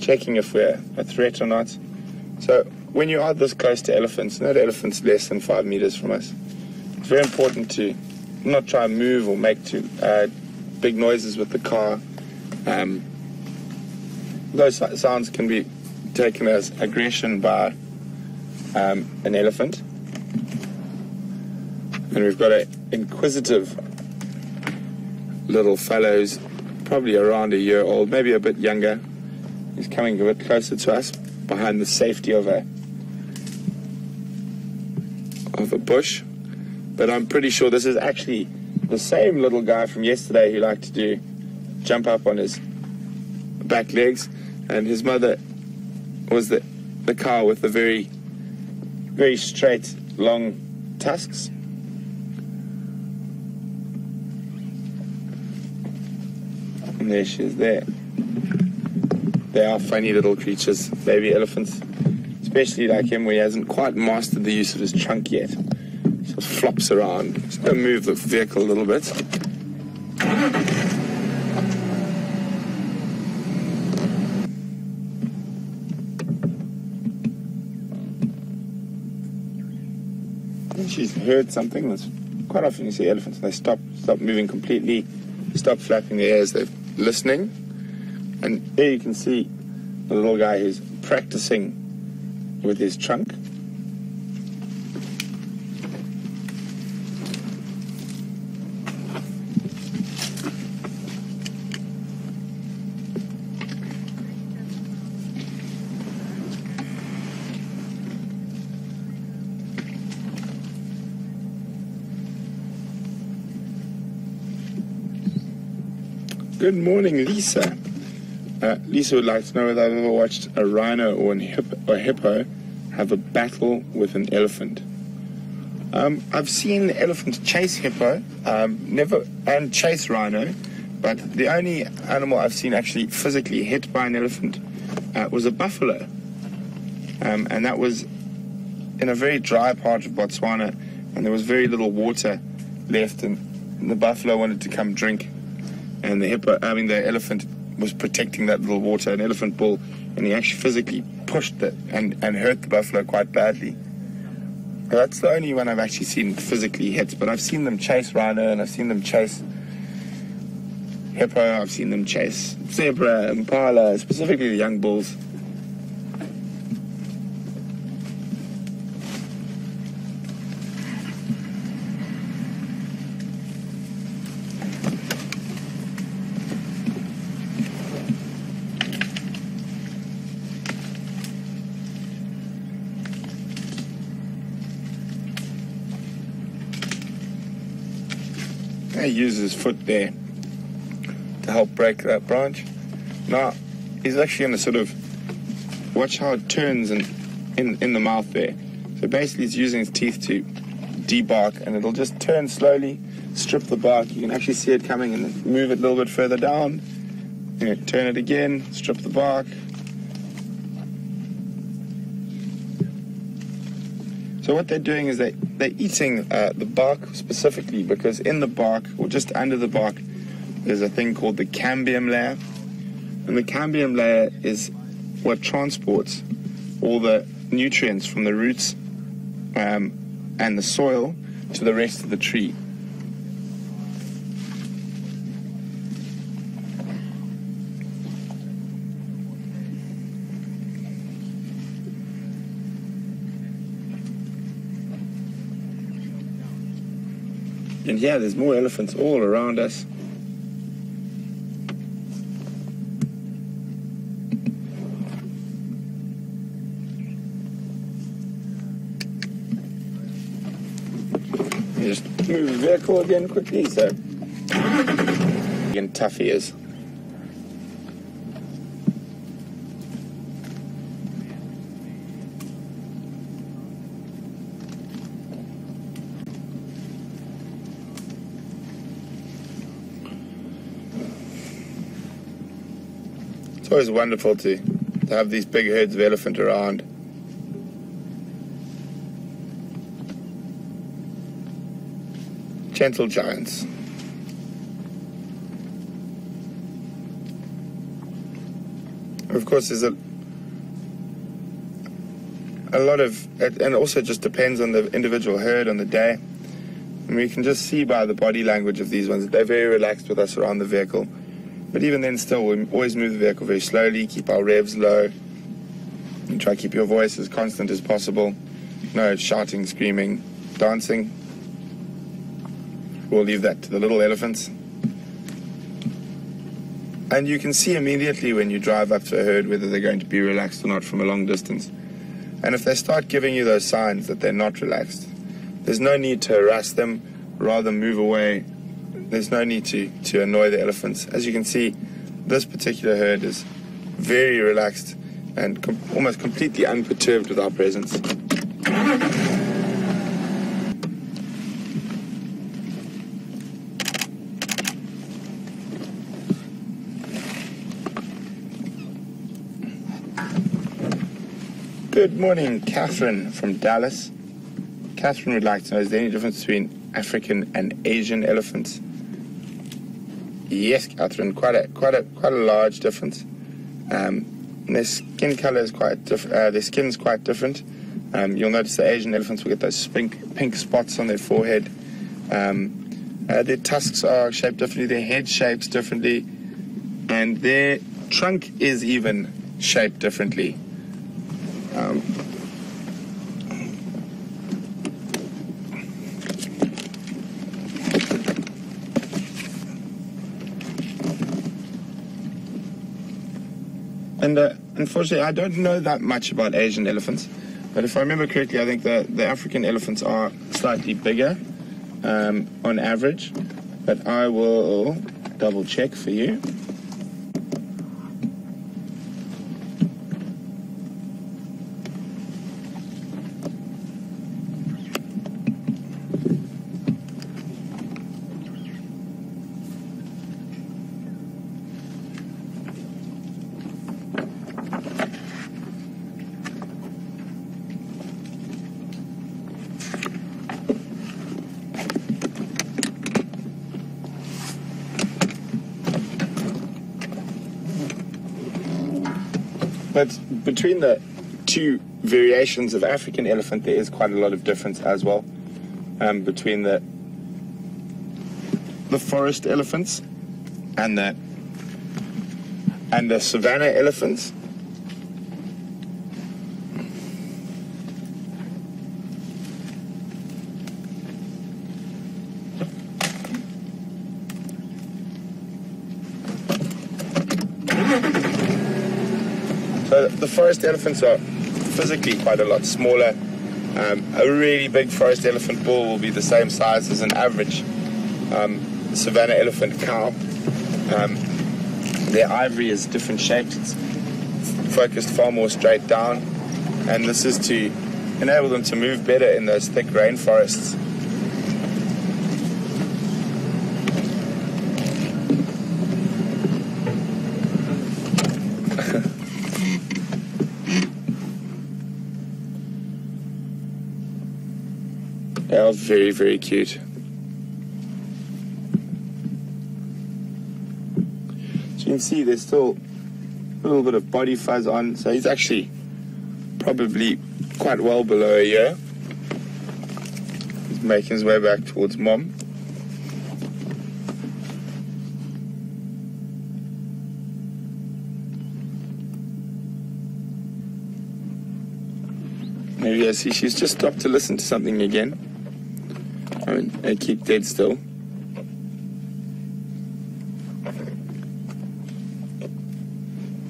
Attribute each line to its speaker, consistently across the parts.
Speaker 1: checking if we're a threat or not. So when you are this close to elephants, no elephants less than 5 meters from us, it's very important to not try and move or make too big noises with the car. Those sounds can be taken as aggression by an elephant. And we've got an inquisitive little fellow who's probably around a year old, maybe a bit younger. He's coming a bit closer to us behind the safety of a bush. But I'm pretty sure this is actually the same little guy from yesterday who liked to jump up on his back legs, and his mother was the cow with the very, very straight, long tusks. And there she is there. They are funny little creatures, baby elephants, especially like him, where he hasn't quite mastered the use of his trunk yet. So flops around. Just going to move the vehicle a little bit. And she's heard something. That's quite often you see elephants, they stop moving completely, stop flapping their ears, they're listening. And there you can see the little guy who's practicing with his trunk. Good morning, Lisa. Lisa would like to know whether I've ever watched a rhino or a hippo have a battle with an elephant. I've seen the elephant chase hippo, and chase rhino, but the only animal I've seen actually physically hit by an elephant was a buffalo, and that was in a very dry part of Botswana, and there was very little water left, and the buffalo wanted to come drink, and the elephant was protecting that little water, an elephant bull, and he actually physically pushed it and hurt the buffalo quite badly. That's the only one I've actually seen physically hit, but I've seen them chase rhino, and I've seen them chase hippo, I've seen them chase zebra, impala, specifically the young bulls. He uses his foot there to help break that branch. Now, he's actually going to sort of watch how it turns in the mouth there. So basically he's using his teeth to debark, and it'll just turn slowly, strip the bark. You can actually see it coming, and then move it a little bit further down. Turn it again, strip the bark. So what they're doing is they're eating the bark specifically, because in the bark, or just under the bark, there's a thing called the cambium layer. And the cambium layer is what transports all the nutrients from the roots and the soil to the rest of the tree. And yeah, there's more elephants all around us. Just move the vehicle again quickly, so again, tough he is. It's always wonderful to have these big herds of elephant around. Gentle giants. Of course, there's a lot of, and also just depends on the individual herd on the day. And we can just see by the body language of these ones that they're very relaxed with us around the vehicle. But even then still, we always move the vehicle very slowly, keep our revs low, and try to keep your voice as constant as possible. No shouting, screaming, dancing. We'll leave that to the little elephants. And you can see immediately when you drive up to a herd whether they're going to be relaxed or not from a long distance. And if they start giving you those signs that they're not relaxed, there's no need to harass them, rather move away. There's no need to annoy the elephants. As you can see, this particular herd is very relaxed and almost completely unperturbed with our presence. Good morning, Catherine from Dallas. Catherine would like to know, is there any difference between African and Asian elephants? Yes, Catherine, quite a large difference. Their skin color is quite different. Their skin is quite different. You'll notice the Asian elephants will get those pink spots on their forehead. Their tusks are shaped differently. Their head shapes differently, and their trunk is even shaped differently. And unfortunately, I don't know that much about Asian elephants, but if I remember correctly, I think the African elephants are slightly bigger on average, but I will double check for you. But between the two variations of African elephant, there is quite a lot of difference as well. Between the forest elephants and the savanna elephants. So the forest elephants are physically quite a lot smaller. A really big forest elephant bull will be the same size as an average savanna elephant cow. Their ivory is different shaped. It's focused far more straight down, and this is to enable them to move better in those thick rainforests. They are very, very cute. So you can see there's still a little bit of body fuzz on, so he's actually probably quite well below a year. He's making his way back towards mom. Maybe I see she's just stopped to listen to something again. I keep dead still.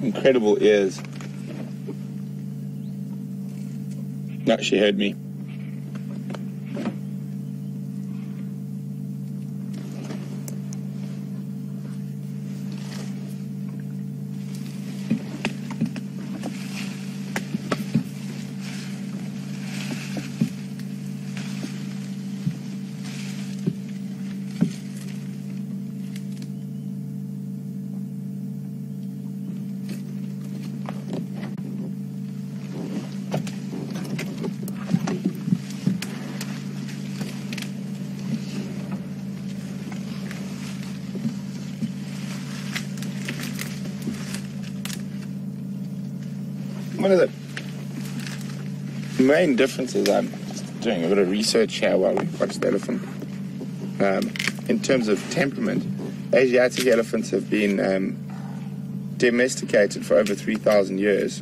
Speaker 1: Incredible ears. No, she heard me. one of the main differences, I'm doing a bit of research here while we watch the elephant, in terms of temperament, Asiatic elephants have been domesticated for over 3,000 years.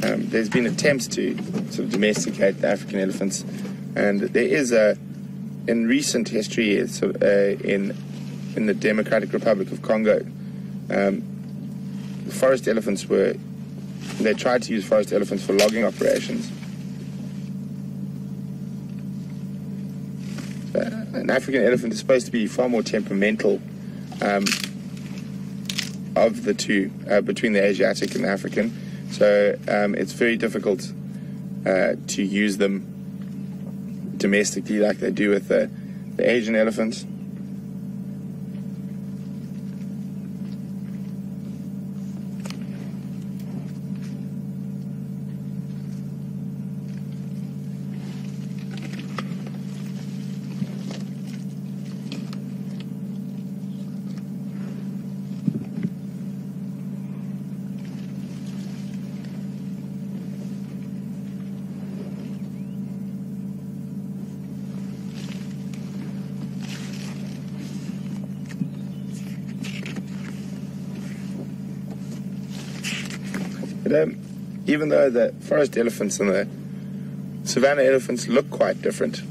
Speaker 1: There's been attempts to sort of domesticate the African elephants, and there is in recent history, in the Democratic Republic of Congo, forest elephants they tried to use forest elephants for logging operations. An African elephant is supposed to be far more temperamental of the two, between the Asiatic and the African. So it's very difficult to use them domestically like they do with the Asian elephants. But even though the forest elephants and the savanna elephants look quite different,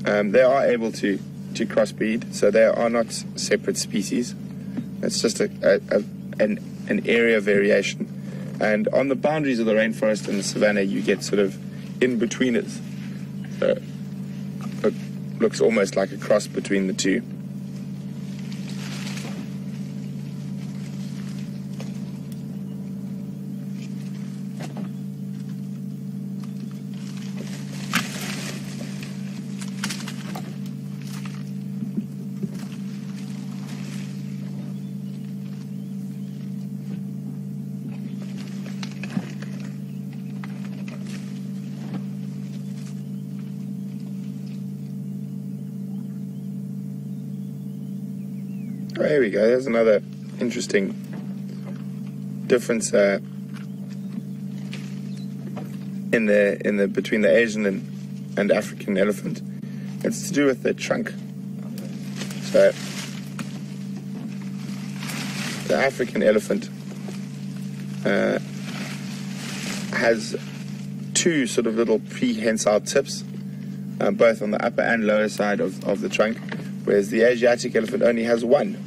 Speaker 1: they are able to crossbreed, so they are not separate species. It's just an area variation. And on the boundaries of the rainforest and the savanna, you get sort of in-betweeners. So it looks almost like a cross between the two. Oh, here we go. There's another interesting difference in the between the Asian and African elephant. It's to do with the trunk. So the African elephant has two sort of little prehensile tips, both on the upper and lower side of the trunk, whereas the Asiatic elephant only has one.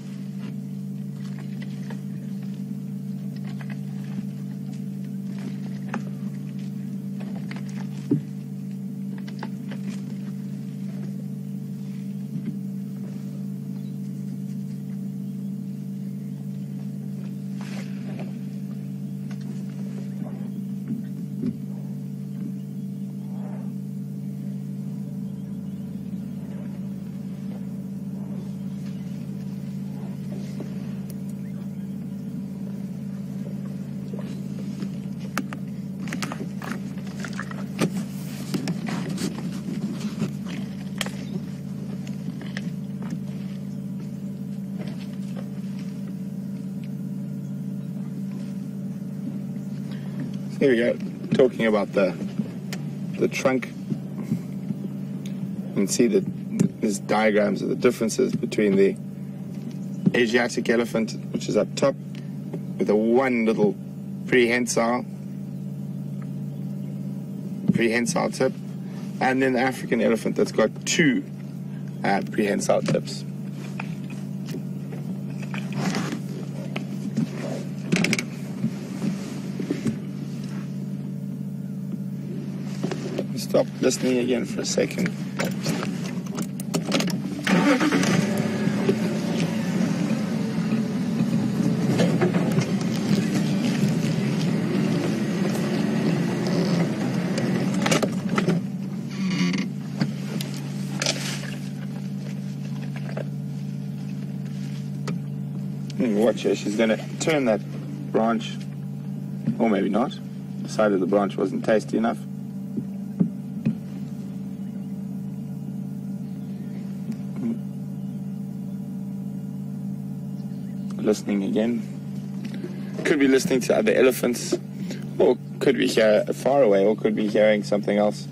Speaker 1: Here we go, talking about the trunk. You can see that there's diagrams of the differences between the Asiatic elephant, which is up top, with a one little prehensile tip, and then the African elephant that's got two prehensile tips. Stop listening again for a second. Watch her, she's going to turn that branch, or maybe not. Decided the branch wasn't tasty enough. Listening again. could be listening to other elephants, or could be far away, or could be hearing something else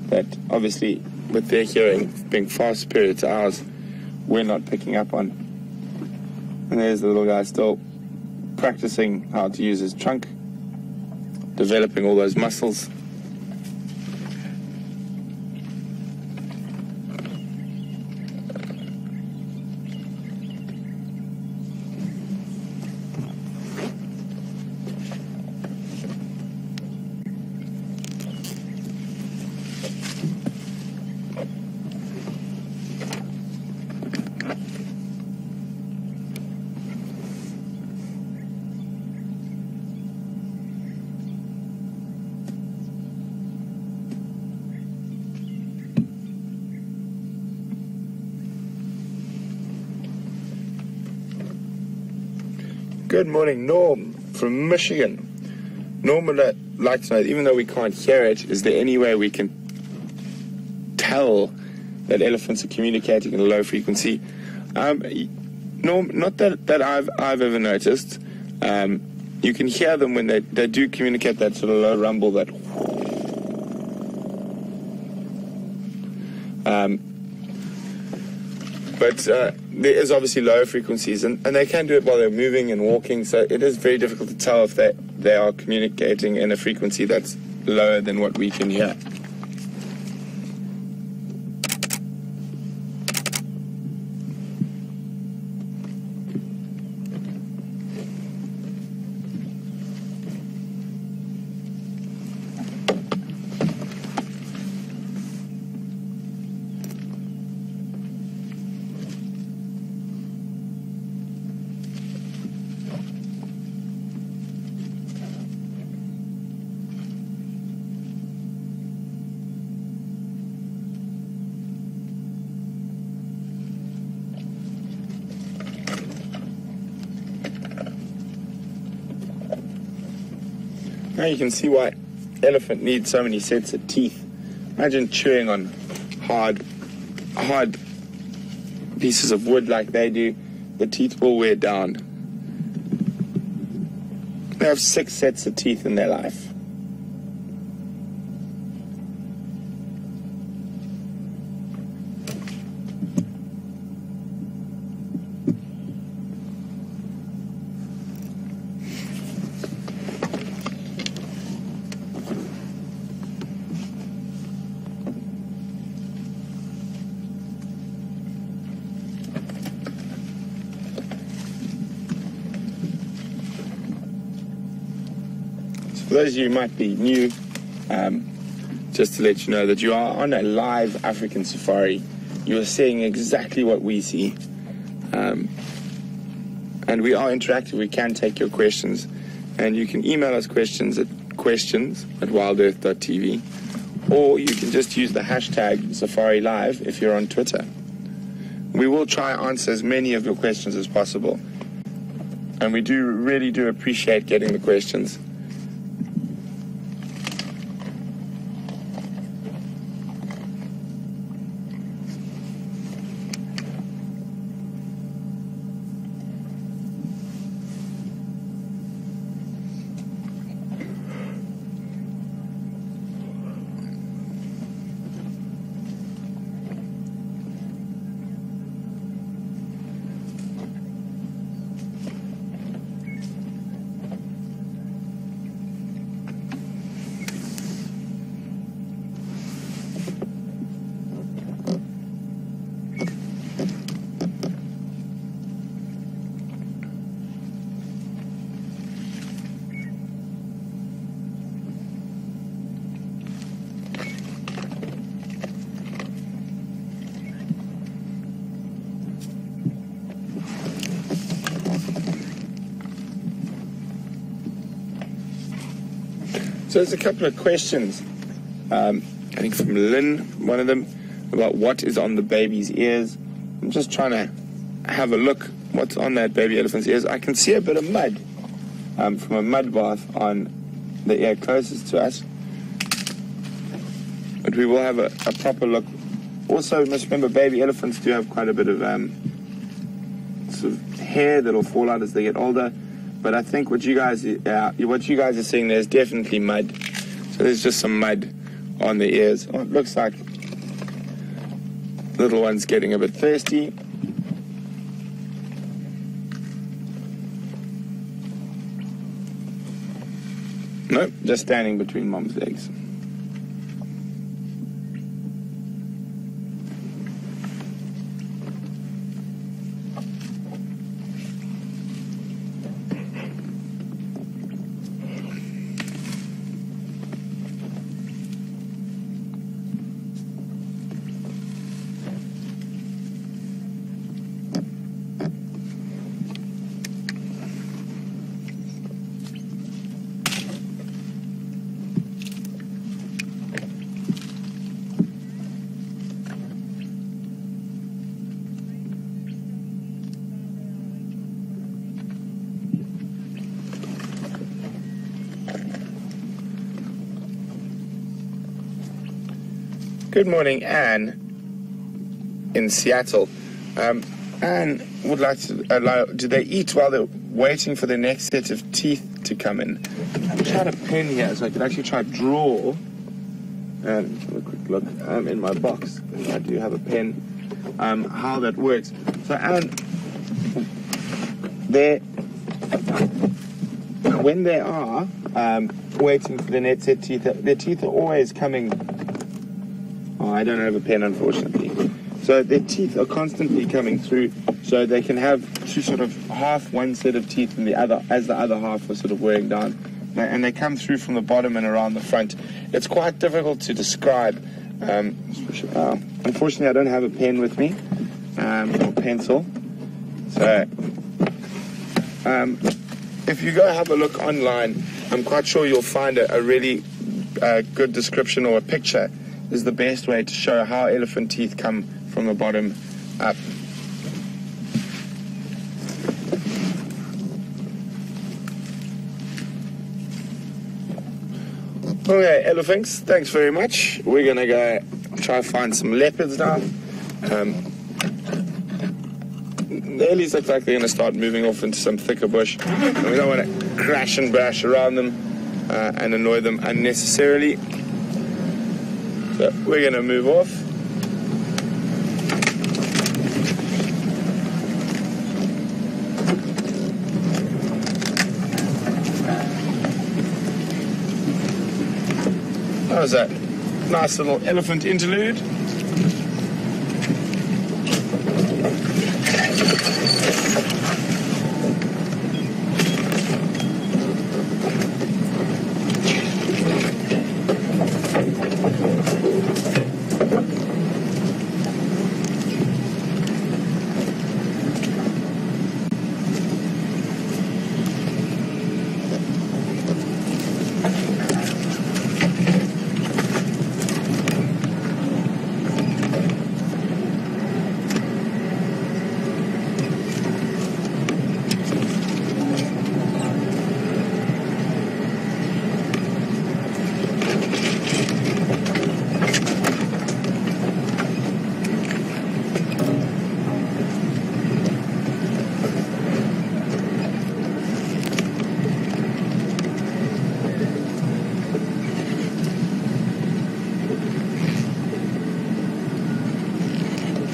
Speaker 1: that obviously, with their hearing being far superior to ours, we're not picking up on. And there's the little guy still practicing how to use his trunk, developing all those muscles. Good morning, Norm from Michigan. Norm would like to know, even though we can't hear it, is there any way we can tell that elephants are communicating in a low frequency? Norm, not that I've ever noticed. You can hear them when they do communicate, that sort of low rumble, that but there is obviously lower frequencies, and they can do it while they're moving and walking, so it is very difficult to tell if they are communicating in a frequency that's lower than what we can hear. Now you can see why elephant needs so many sets of teeth. Imagine chewing on hard pieces of wood like they do. The teeth will wear down. They have 6 sets of teeth in their life. For those of you who might be new, just to let you know that you are on a live African safari. You are seeing exactly what we see. And we are interactive. We can take your questions. And you can email us questions at wildearth.tv. Or you can just use the hashtag Safari Live if you're on Twitter. We will try and answer as many of your questions as possible. And we really do appreciate getting the questions. So there's a couple of questions, I think from Lynn, one of them, about what is on the baby's ears. I'm just trying to have a look what's on that baby elephant's ears. I can see a bit of mud from a mud bath on the ear closest to us. But we will have a proper look. Also, you must remember, baby elephants do have quite a bit of sort of hair that will fall out as they get older. but I think what you guys are seeing there is definitely mud. So there's just some mud on the ears. Oh, it looks like little one's getting a bit thirsty. Nope, just standing between mom's legs. Good morning, Anne in Seattle. Anne would like to do they eat while they're waiting for the next set of teeth to come in? I'm trying to pen here so I can actually try to draw. And have a quick look in my box. I do have a pen. How that works. So Anne, when they are waiting for the next set of teeth, their teeth are always coming. Oh, I don't have a pen, unfortunately. So their teeth are constantly coming through, so they can have to sort of half one set of teeth and the other, as the other half are sort of wearing down. And they come through from the bottom and around the front. It's quite difficult to describe. Unfortunately, I don't have a pen with me, or pencil. So if you go have a look online, I'm quite sure you'll find a really good description or a picture is the best way to show how elephant teeth come from the bottom up. Okay, elephants, thanks very much. We're going to go try to find some leopards now. The ellies look like they're going to start moving off into some thicker bush. And we don't want to crash and bash around them and annoy them unnecessarily. So we're going to move off. That was a nice little elephant interlude.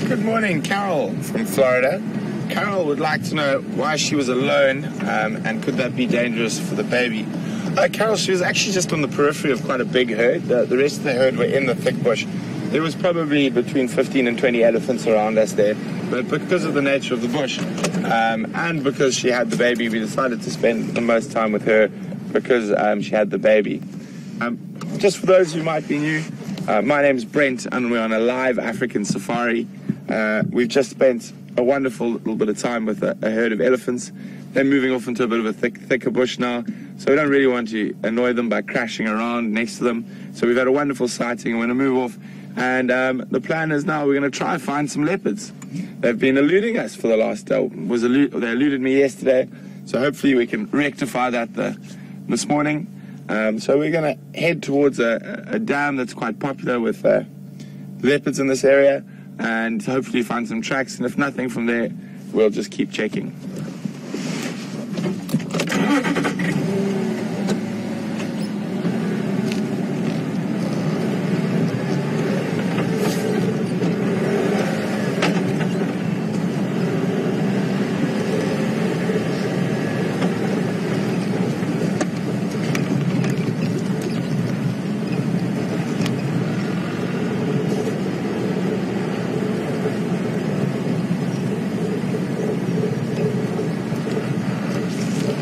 Speaker 1: Good morning, Carol from Florida. Carol would like to know why she was alone and could that be dangerous for the baby. Carol, she was actually just on the periphery of quite a big herd. The rest of the herd were in the thick bush. There was probably between 15 and 20 elephants around us there. But because of the nature of the bush and because she had the baby, we decided to spend the most time with her because she had the baby. Just for those who might be new, my name's Brent and we're on a live African safari. We've just spent a wonderful little bit of time with a herd of elephants. They're moving off into a bit of a thicker bush now, so we don't really want to annoy them by crashing around next to them. So we've had a wonderful sighting and we're going to move off. And the plan is now we're going to try and find some leopards. They've been eluding us for the last they eluded me yesterday, so hopefully we can rectify that this morning. So we're going to head towards a dam that's quite popular with leopards in this area, and hopefully find some tracks, and if nothing from there, we'll just keep checking.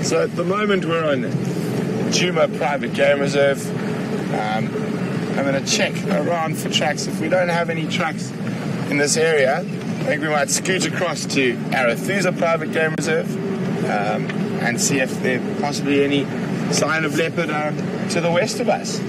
Speaker 1: So at the moment we're on Djuma Private Game Reserve. I'm going to check around for tracks. If we don't have any tracks in this area, I think we might scoot across to Arathusa Private Game Reserve and see if there's possibly any sign of leopard to the west of us.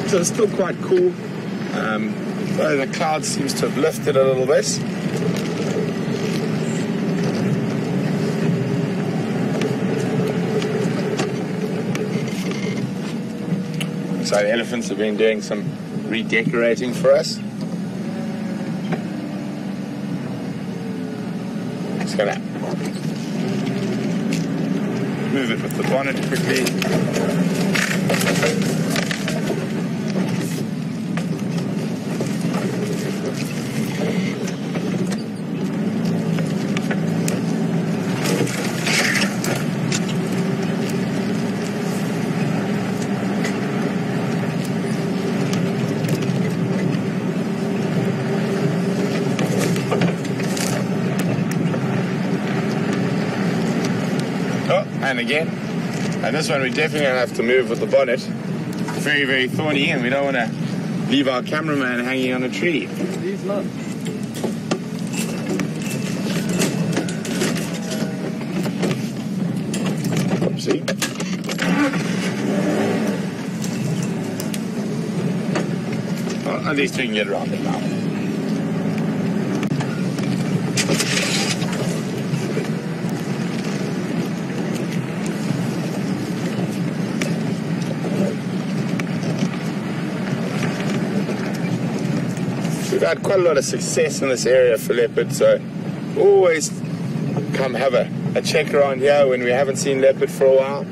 Speaker 1: So it's still quite cool, though the cloud seems to have lifted a little bit. So the elephants have been doing some redecorating for us. Just gonna move it with the bonnet quickly. And again, and this one we definitely going to have to move with the bonnet. Very, very thorny, and we don't want to leave our cameraman hanging on a tree.
Speaker 2: He's not.
Speaker 1: Oopsie. Well, at least we can get around it now. We've had quite a lot of success in this area for leopard, so always come have a check around here when we haven't seen leopard for a while.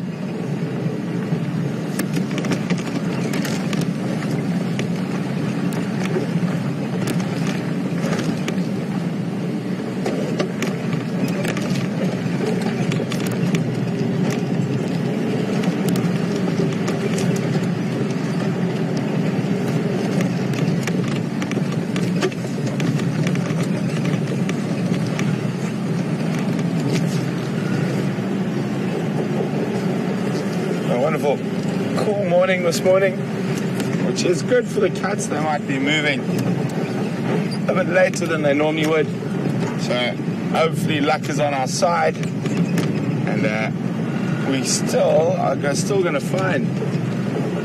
Speaker 1: Wonderful, cool morning this morning, which is good for the cats. They might be moving a bit later than they normally would, so hopefully luck is on our side, and we still are still going to find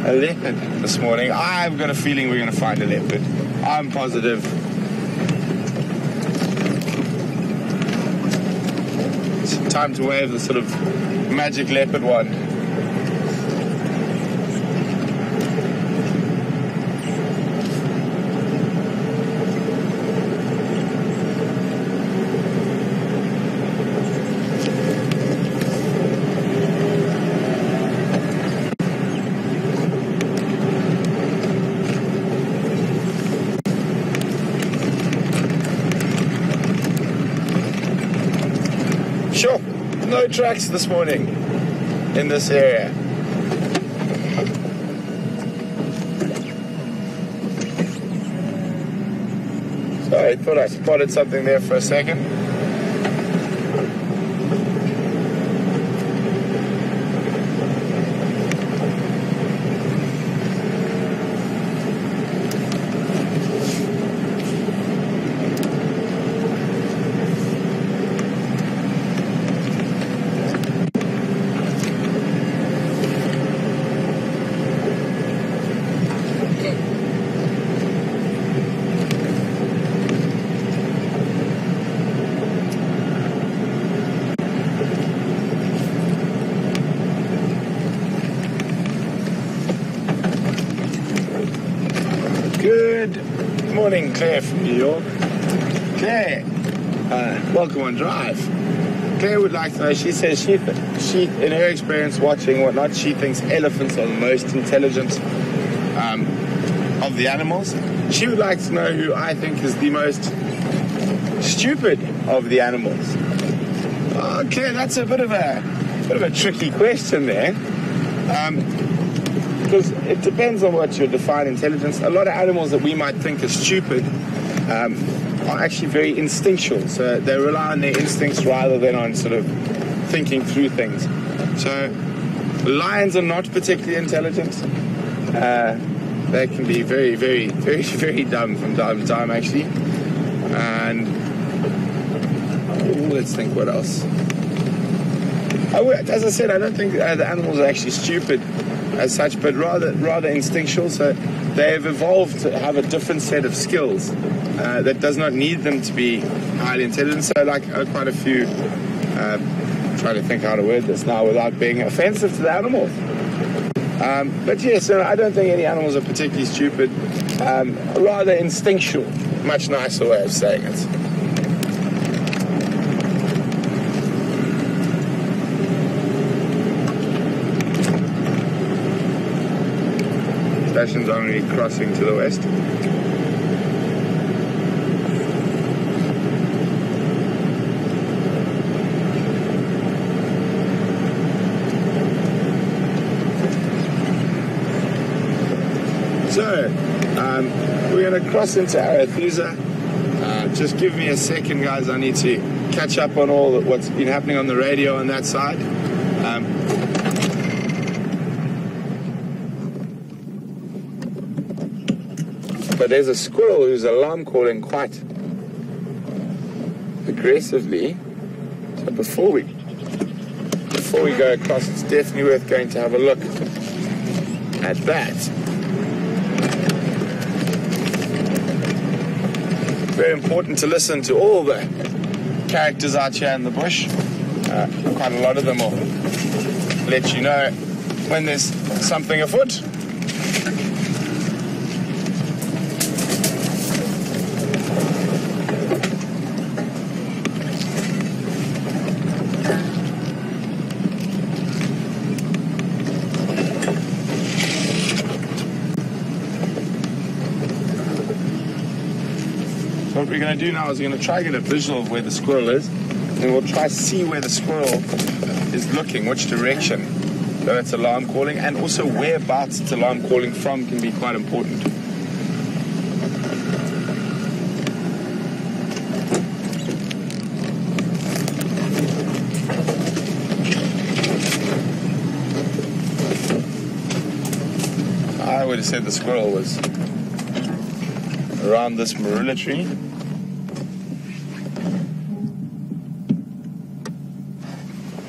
Speaker 1: a leopard this morning. I've got a feeling we're going to find a leopard. I'm positive. It's time to wave the sort of magic leopard wand. Sure, no tracks this morning in this area. So I thought I spotted something there for a second. Good morning, Claire from New York. Claire, welcome on Drive. Claire would like to know, she says she in her experience watching whatnot, she thinks elephants are the most intelligent of the animals. She would like to know who I think is the most stupid of the animals. Claire, that's a bit of a tricky question there. Because it depends on what you define intelligence. A lot of animals that we might think are stupid are actually very instinctual. So they rely on their instincts rather than on sort of thinking through things. So lions are not particularly intelligent. They can be very, very, very, very dumb from time to time, actually. And let's think what else. As I said, I don't think the animals are actually stupid as such, but rather instinctual. So they have evolved to have a different set of skills that does not need them to be highly intelligent. So like quite a few, trying to think how to word this now without being offensive to the animals. But yes, I don't think any animals are particularly stupid. Rather instinctual, much nicer way of saying it. Station's only crossing to the west. So, we're going to cross into Arethusa. Just give me a second, guys. I need to catch up on all what's been happening on the radio on that side. But there's a squirrel who's alarm calling quite aggressively. So before we go across, it's definitely worth going to have a look at that. Very important to listen to all the characters out here in the bush. Quite a lot of them will let you know when there's something afoot. What we're going to do now is we're going to try to get a visual of where the squirrel is, and we'll try to see where the squirrel is looking, which direction that it's alarm calling, and also whereabouts it's alarm calling from can be quite important. I would have said the squirrel was around this marula tree.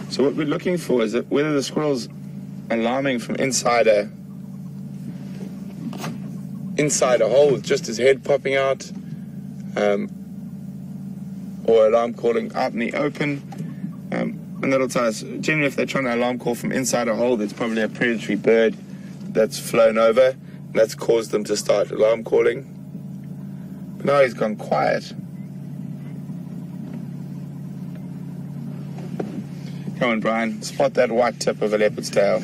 Speaker 1: So what we're looking for is that whether the squirrel's alarming from inside a hole with just his head popping out, or alarm calling out in the open, and that'll tell us. Generally, if they're trying to alarm call from inside a hole, there's probably a predatory bird that's flown over, and that's caused them to start alarm calling. But now he's gone quiet. Come on, Brian, spot that white tip of a leopard's tail.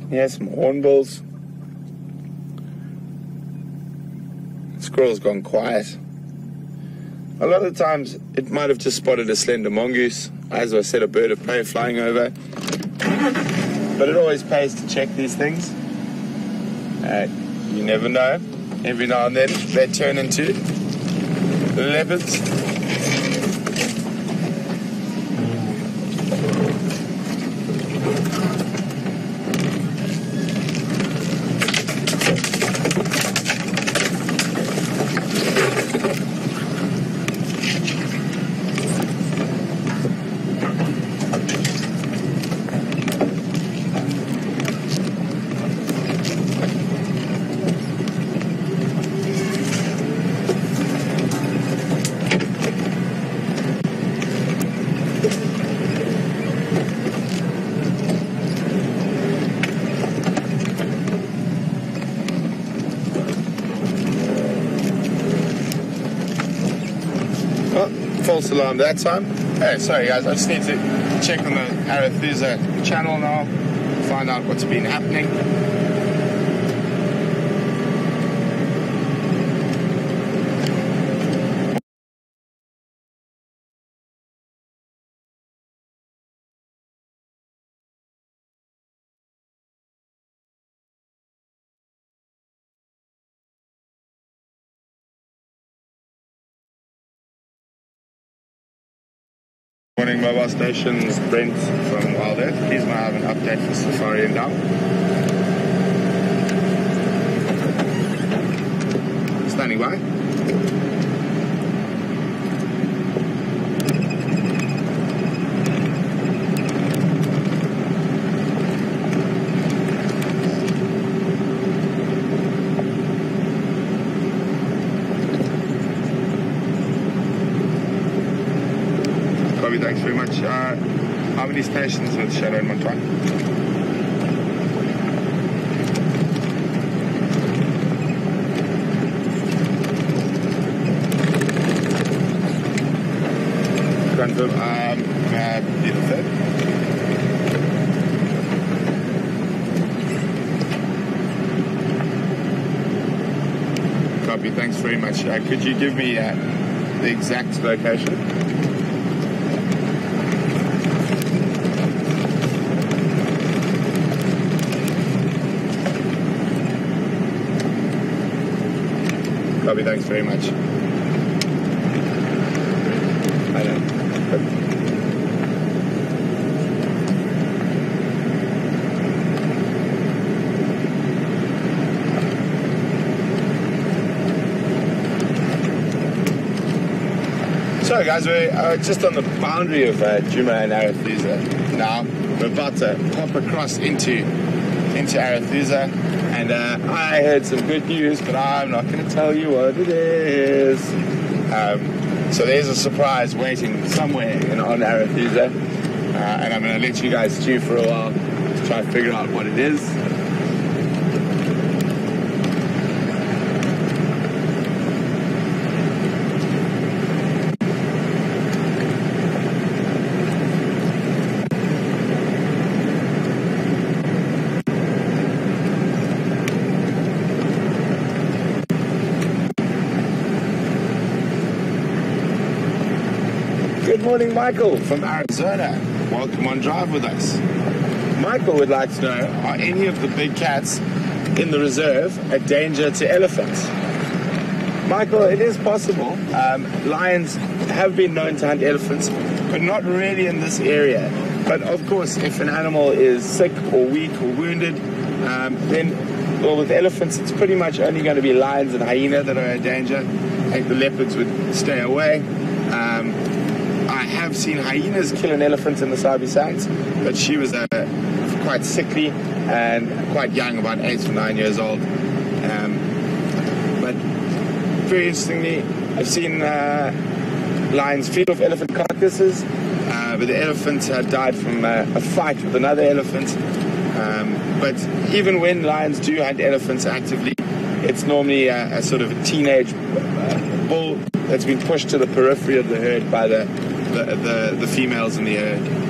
Speaker 1: Here's some hornbills. Squirrel's gone quiet. A lot of the times it might have just spotted a slender mongoose, as I said, a bird of prey flying over. But it always pays to check these things. You never know. Every now and then they turn into leopards. Oh, false alarm that time. Hey, sorry guys, I just need to check on the Arethusa channel now, find out what's been happening. Morning mobile stations, Brent from Wild Earth. Please may I have an update for Safari and Down. Standing by. Thanks very much. How many stations with Shadow and Montoya? Confirm. Be the third. Copy. Thanks very much. Could you give me the exact location? Copy, thanks very much. I know. So guys, we're just on the boundary of Djuma and Arethusa now. We're about to pop across into Arethusa. And I heard some good news, but I'm not going to tell you what it is. So there's a surprise waiting somewhere on Arethusa. And I'm going to let you guys stew for a while to try and figure out what it is. Good morning, Michael from Arizona. Welcome on Drive with us. Michael would like to know, are any of the big cats in the reserve a danger to elephants? Michael, it is possible. Lions have been known to hunt elephants, but not really in this area. But of course, if an animal is sick or weak or wounded, then, well, with elephants, it's pretty much only going to be lions and hyena that are a danger. I think the leopards would stay away. I have seen hyenas kill an elephant in the Sabi Sands, but she was quite sickly and quite young, about 8 or 9 years old. But very interestingly, I've seen lions feed off elephant carcasses, but the elephant had died from a fight with another elephant. But even when lions do hunt elephants actively, it's normally a sort of a teenage bull that's been pushed to the periphery of the herd by the females in the herd.